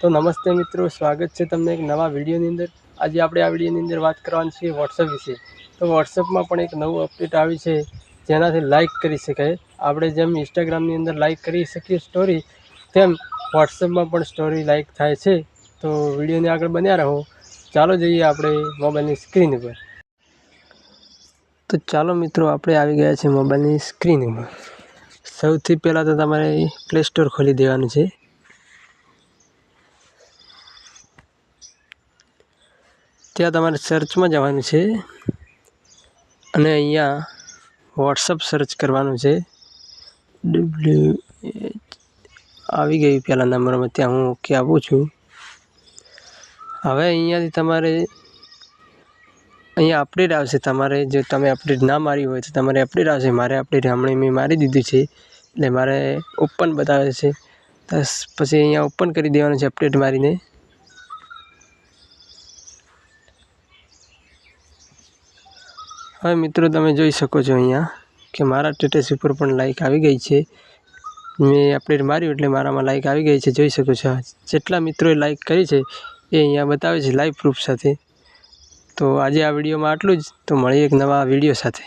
તો નમસ્તે મિત્રો, સ્વાગત છે તમને એક નવા વિડીયોની અંદર। આજે આપણે આ વિડીયોની અંદર વાત કરવાની છે વોટ્સઅપ વિશે। તો વોટ્સઅપમાં પણ એક નવું અપડેટ આવી છે જેનાથી લાઇક કરી શકાય। આપણે જેમ ઇન્સ્ટાગ્રામની અંદર લાઇક કરી શકીએ સ્ટોરી, તેમ વોટ્સઅપમાં પણ સ્ટોરી લાઇક થાય છે। તો વિડીયોને આગળ બન્યા રહો। ચાલો જઈએ આપણે મોબાઈલની સ્ક્રીન ઉપર। તો ચાલો મિત્રો, આપણે આવી ગયા છે મોબાઈલની સ્ક્રીન ઉપર। સૌથી પહેલાં તો તમારે પ્લે સ્ટોર ખોલી દેવાનું છે। ત્યાં તમારે સર્ચમાં જવાનું છે અને અહીંયા વોટ્સઅપ સર્ચ કરવાનું છે। આવી ગયું પહેલા નંબરમાં, ત્યાં હું ઓકે આપું છું। હવે અહીંયાથી તમારે અહીંયા અપડેટ આવશે। તમારે જો તમે અપડેટ ના મારી હોય તો તમારે અપડેટ આવશે। મારે અપડેટ હમણાં મેં મારી દીધું છે એટલે મારે ઓપન બતાવે છે। બસ પછી અહીંયા ઓપન કરી દેવાનું છે અપડેટ મારીને। હવે મિત્રો તમે જોઈ શકો છો અહીંયા કે મારા સ્ટેટસ ઉપર પણ લાઇક આવી ગઈ છે। મેં અપડેટ માર્યું એટલે મારામાં લાઇક આવી ગઈ છે, જોઈ શકો છો। જેટલા મિત્રોએ લાઇક કરી છે એ અહીંયા બતાવે છે લાઈવ પ્રૂફ સાથે। તો આજે આ વિડીયોમાં આટલું જ। તો મળીએ એક નવા વિડીયો સાથે।